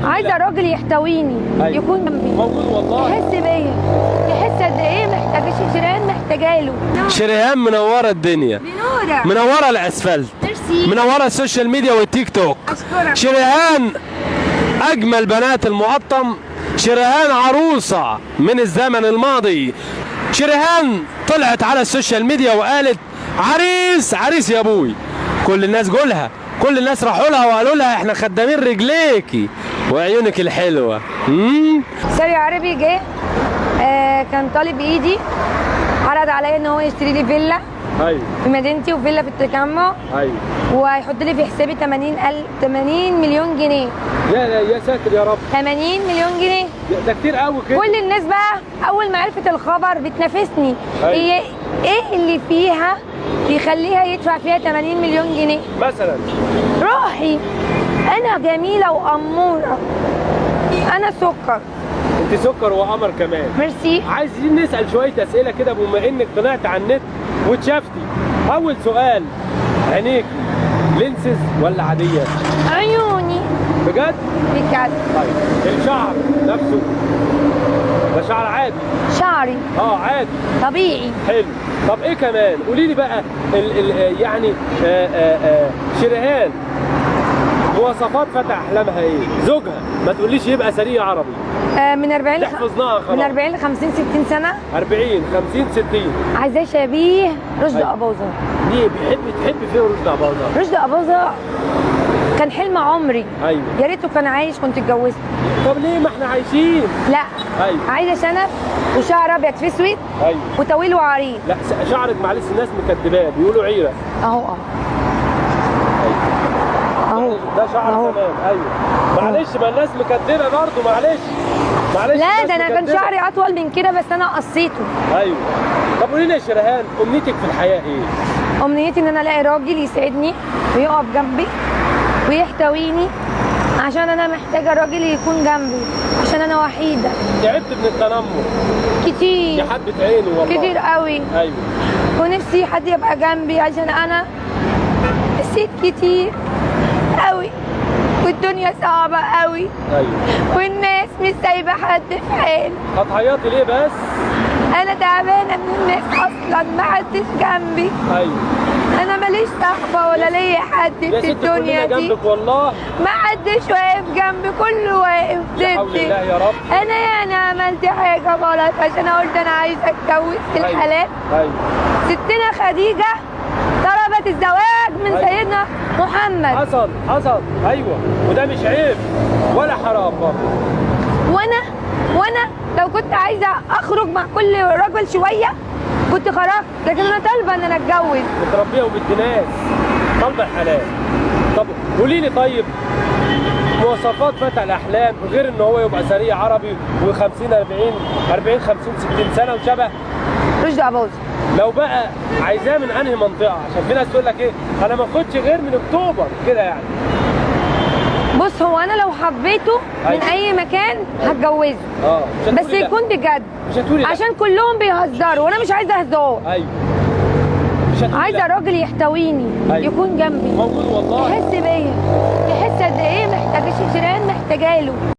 عايزه راجل يحتويني. أيوة. يكون جنبي موجود والله. يحس بيا، يحس قد ايه محتاجه شيرين، محتاجه له. شريهان منوره الدنيا، بنوره منوره الاسفلت، ميرسي، منوره السوشيال ميديا والتيك توك. اشكرك. شريهان اجمل بنات المقطم، شريهان عروسه من الزمن الماضي. شريهان طلعت على السوشيال ميديا وقالت عريس عريس يا ابوي. كل الناس جولها، كل الناس راحوا لها وقالوا لها احنا خدامين رجليكي وعيونك الحلوه. ساري عربي جه كان طالب ايدي، عرض عليا ان هو يشتري لي فيلا ايوه في مدينتي وفيلا في التجمع، ايوه، وهيحط لي في حسابي 80 مليون جنيه. يا ساتر يا رب، 80 مليون جنيه ده كتير قوي كده. كل الناس بقى اول ما عرفت الخبر بتنافسني. أيوة. هي ايه اللي فيها يخليها يدفع فيها 80 مليون جنيه؟ مثلا روحي، انا جميله واموره، انا سكر. انت سكر وقمر كمان. ميرسي. عايزين نسال شويه اسئله كده بما انك طلعت على النت واتشافتي. اول سؤال، عينيكي لينسز ولا عاديه؟ عيوني بجد؟ بجد. طيب الشعر نفسه ده شعر عادي؟ شعري عادي طبيعي. حلو. طب ايه كمان؟ قولي لي بقى يعني شريهان مواصفات فتى احلامها ايه؟ زوجها ما تقوليش يبقى سريع عربي. من 40 دي حفظناها خلاص. من 40 ل 50 60 سنه. 40 50 60. عايزاه شبيه رشدي أيوة. أباظة. ليه تحب فين رشدي أباظة؟ رشدي أباظة كان حلم عمري. ايوه. يا ريته كان عايش كنت اتجوزته. طب ليه ما احنا عايشين؟ لا. ايوه. عايزه شنب وشعر ابيض في اسود. ايوه. وطويل وعريض. لا شعرك معلش الناس مكدباه بيقولوا عيره. اهو اهو ده شعر أهو. تمام. ايوه معلش ما الناس مكدبه برضه، معلش لا الناس ده انا كان مكدبة. شعري اطول من كده بس انا قصيته. ايوه. طب قولي لي يا شريهان، امنيتك في الحياه ايه؟ امنيتي ان انا الاقي راجل يسعدني ويقف جنبي ويحتويني، عشان انا محتاجه راجل يكون جنبي عشان انا وحيده. تعبت من التنمر كتير يا حبه عيني والله. كتير قوي. ايوه. ونفسي حد يبقى جنبي عشان انا نسيت كتير قوي، والدنيا صعبه قوي. ايوه. والناس مش سايبه حد في حاله. هتعيطي ليه بس؟ انا تعبانه من الناس اصلا، ما حدش جنبي. ايوه. انا ماليش صاحبه ولا ليا حد يا في ست الدنيا كلنا دي. جنبك والله. ما حدش واقف جنبي، كله واقف لا حول ضدي. الله يا رب. انا عملت حاجه غلط عشان قلت انا عايزه اتجوز في أيوة. الحلال. ايوه. ستنا خديجه طلبت الزواج من أيوة. سيدنا محمد. حصل ايوه، وده مش عيب ولا حرام برضه. وانا لو كنت عايزه اخرج مع كل رجل شويه كنت خرجت، لكن انا طالبه ان انا اتجوز. متربيه وبنت ناس، طالبه الحلال. طب قولي لي طيب مواصفات فتى الاحلام غير ان هو يبقى سريع عربي و50 40 50 60 سنه وشبه رشدي أباظة. لو بقى عايزاه من انهي منطقه؟ عشان في ناس تقول لك ايه انا ما اخدش غير من اكتوبر كده يعني. بص هو انا لو حبيته من أيوة. اي مكان هتجوزه. مش بس هتقولي لا. يكون بجد، مش هتقولي لا. عشان كلهم بيهزروا وانا مش عايزه هزار. ايوه. مش هتقولي عايزه لا. راجل يحتويني. أيوة. يكون جنبي موجود والله. يحس بيا، يحس قد ايه محتاجه شيرين، محتاجه له.